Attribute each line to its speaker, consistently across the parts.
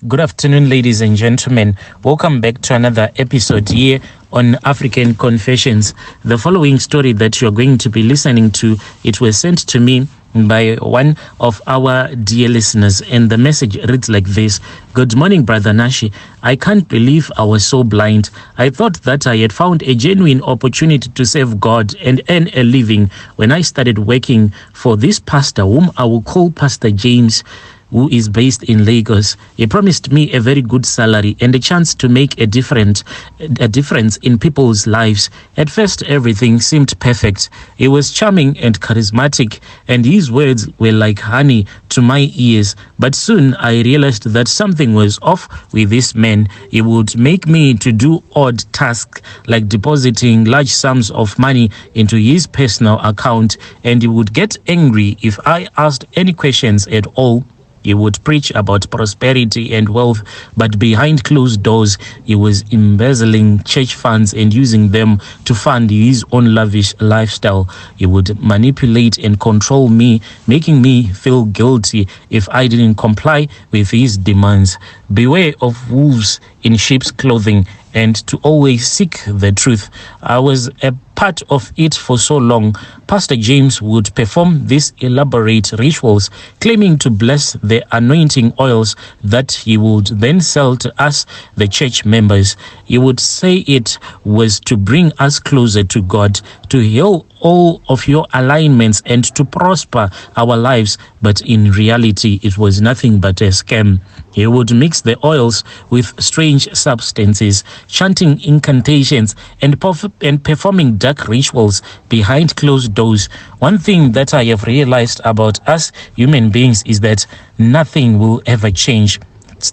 Speaker 1: Good afternoon, ladies and gentlemen. Welcome back to another episode here on African Confessions. The following story that you're going to be listening to, it was sent to me by one of our dear listeners, and the message reads like this. Good morning, Brother Nashi. I can't believe I was so blind. I thought that I had found a genuine opportunity to serve God and earn a living when I started working for this pastor, whom I will call Pastor James, who is based in Lagos. He promised me a very good salary and a chance to make a difference in people's lives. At first, everything seemed perfect. He was charming and charismatic, and his words were like honey to my ears. But soon I realized that something was off with this man. He would make me to do odd tasks like depositing large sums of money into his personal account, and he would get angry if I asked any questions at all. He would preach about prosperity and wealth, but behind closed doors, he was embezzling church funds and using them to fund his own lavish lifestyle. He would manipulate and control me, making me feel guilty if I didn't comply with his demands. Beware of wolves in sheep's clothing, and to always seek the truth. I was a part of it for so long. Pastor James would perform these elaborate rituals, claiming to bless the anointing oils that he would then sell to us, the church members. He would say it was to bring us closer to God, to heal all of your alignments and to prosper our lives, but in reality it was nothing but a scam. He would mix the oils with strange substances, chanting incantations and performing dark rituals behind closed doors. One thing that I have realized about us human beings is that nothing will ever change.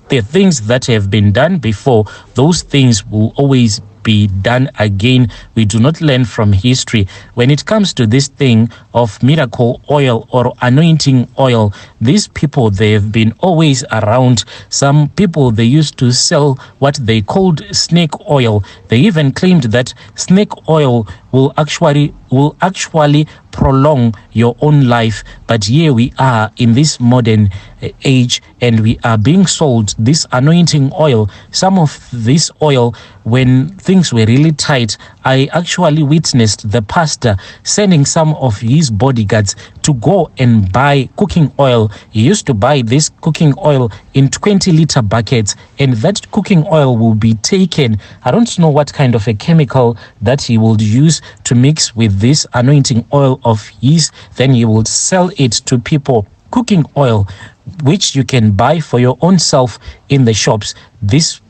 Speaker 1: The things that have been done before, those things will always be done again. We do not learn from history. When it comes to this thing of miracle oil or anointing oil, these people, they have been always around. Some people, they used to sell what they called snake oil. They even claimed that snake oil will actually prolong your own life. But here we are in this modern age, and we are being sold this anointing oil. Some of this oil, when things were really tight, I actually witnessed the pastor sending some of his bodyguards to go and buy cooking oil. He used to buy this cooking oil in 20-liter buckets, and that cooking oil will be taken. I don't know what kind of a chemical that he would use to mix with this anointing oil of his. Then he would sell it to people. Cooking oil, which you can buy for your own self in the shops. This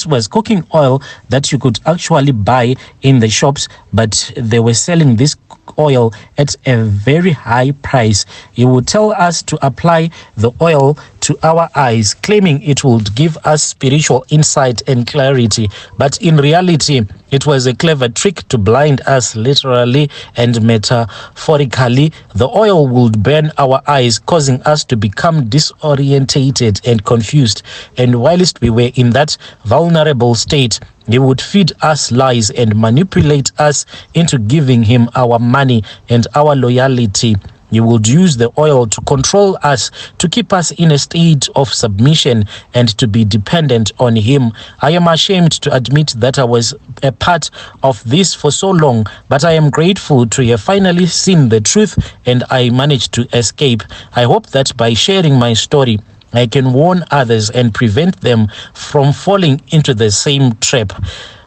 Speaker 1: was cooking oil that you could actually buy in the shops, but they were selling this oil at a very high price. He would tell us to apply the oil to our eyes, claiming it would give us spiritual insight and clarity. But in reality, it was a clever trick to blind us literally and metaphorically. The oil would burn our eyes, causing us to become disorientated and confused. And whilst we were in that vulnerable state, he would feed us lies and manipulate us into giving him our money and our loyalty. He would use the oil to control us, to keep us in a state of submission and to be dependent on him. I am ashamed to admit that I was a part of this for so long, but I am grateful to have finally seen the truth and I managed to escape. I hope that by sharing my story, I can warn others and prevent them from falling into the same trap.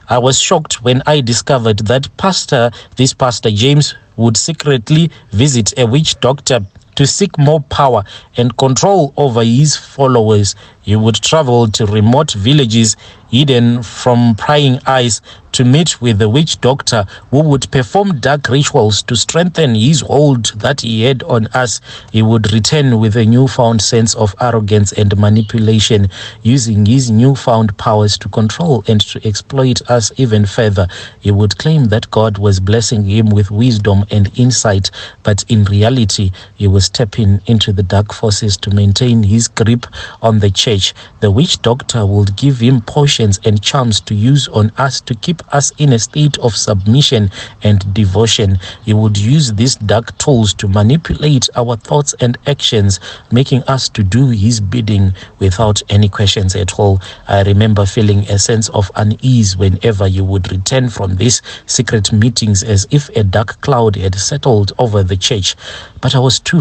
Speaker 1: I was shocked when I discovered that this Pastor James would secretly visit a witch doctor to seek more power and control over his followers. He would travel to remote villages hidden from prying eyes to meet with the witch doctor, who would perform dark rituals to strengthen his hold that he had on us. He would return with a newfound sense of arrogance and manipulation, using his newfound powers to control and to exploit us even further. He would claim that God was blessing him with wisdom and insight, but in reality, he was tapping into the dark forces to maintain his grip on the church church, the witch doctor would give him potions and charms to use on us to keep us in a state of submission and devotion. He would use these dark tools to manipulate our thoughts and actions, making us to do his bidding without any questions at all. I remember feeling a sense of unease whenever you would return from these secret meetings, as if a dark cloud had settled over the church. But I was too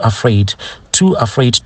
Speaker 1: afraid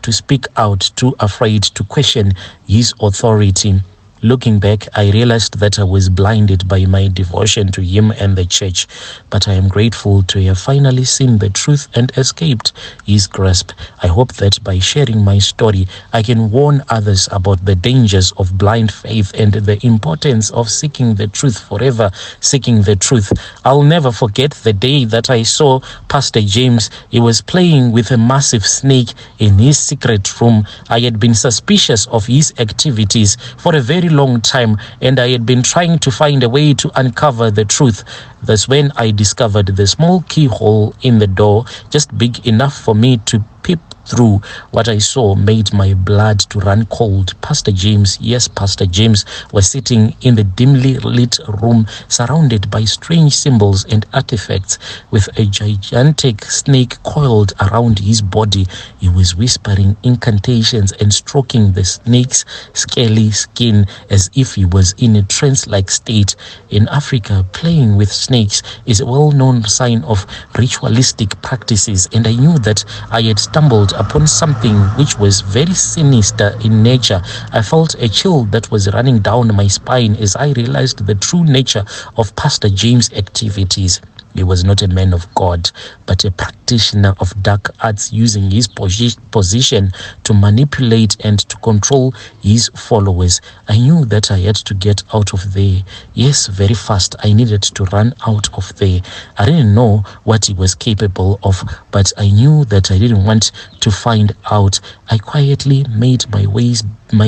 Speaker 1: to speak out, too afraid to question his authority. Looking back, I realized that I was blinded by my devotion to him and the church, but I am grateful to have finally seen the truth and escaped his grasp. I hope that by sharing my story, I can warn others about the dangers of blind faith and the importance of seeking the truth, forever seeking the truth. I'll never forget the day that I saw Pastor James. He was playing with a massive snake in his secret room. I had been suspicious of his activities for a very long time, and I had been trying to find a way to uncover the truth. That's when I discovered the small keyhole in the door, just big enough for me to peep through. What I saw made my blood to run cold. Pastor James, yes, Pastor James, was sitting in the dimly lit room, surrounded by strange symbols and artifacts, with a gigantic snake coiled around his body. He was whispering incantations and stroking the snake's scaly skin as if he was in a trance-like state. In Africa, playing with snakes is a well-known sign of ritualistic practices, and I knew that I had stumbled upon something which was very sinister in nature. I felt a chill that was running down my spine as I realized the true nature of Pastor James' activities. He was not a man of God, but a practitioner of dark arts, using his position to manipulate and to control his followers. I knew that I had to get out of there. Yes, very fast. I needed to run out of there. I didn't know what he was capable of, but I knew that I didn't want to find out. I quietly made my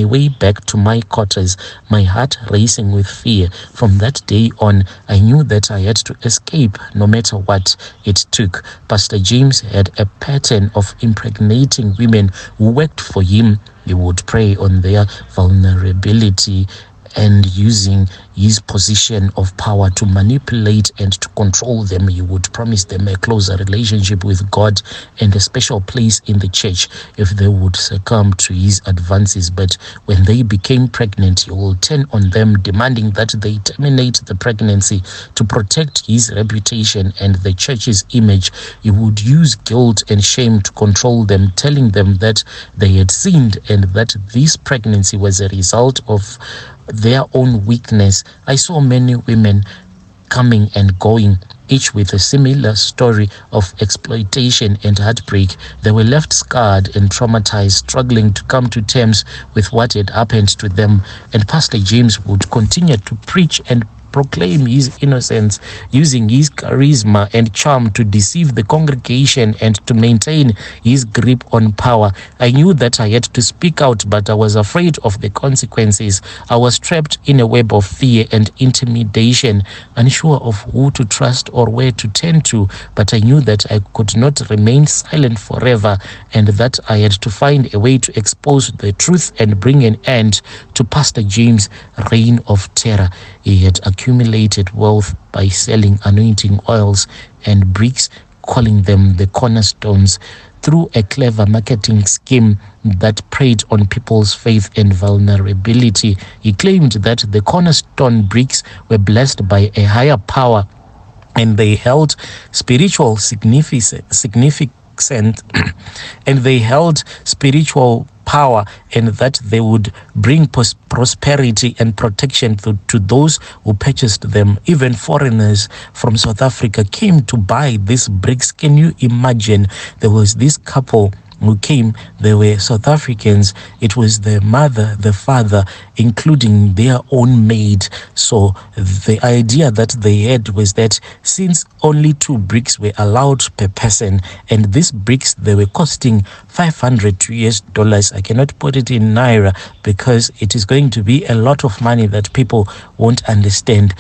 Speaker 1: way back to my quarters, my heart racing with fear. From that day on, I knew that I had to escape no matter what it took. Pastor James had a pattern of impregnating women who worked for him. He would prey on their vulnerability and, using his position of power to manipulate and to control them, he would promise them a closer relationship with God and a special place in the church if they would succumb to his advances. But when they became pregnant, he will turn on them, demanding that they terminate the pregnancy to protect his reputation and the church's image. He would use guilt and shame to control them, telling them that they had sinned and that this pregnancy was a result of their own weakness. I saw many women coming and going, each with a similar story of exploitation and heartbreak. They were left scarred and traumatized, struggling to come to terms with what had happened to them. And Pastor James would continue to preach and proclaim his innocence, using his charisma and charm to deceive the congregation and to maintain his grip on power. I knew that I had to speak out, but I was afraid of the consequences. I was trapped in a web of fear and intimidation, unsure of who to trust or where to turn to. But I knew that I could not remain silent forever, and that I had to find a way to expose the truth and bring an end to Pastor James' reign of terror. He had accumulated wealth by selling anointing oils and bricks, calling them the cornerstones. Through a clever marketing scheme that preyed on people's faith and vulnerability, he claimed that the cornerstone bricks were blessed by a higher power and they held spiritual significance and they held spiritual power, and that they would bring prosperity and protection to those who purchased them. Even foreigners from South Africa came to buy these bricks. Can you imagine? There was this couple who came. They were South Africans. It was the mother, the father, including their own maid. So the idea that they had was that since only 2 bricks were allowed per person, and these bricks, they were costing $500 US. I cannot put it in Naira because it is going to be a lot of money that people won't understand.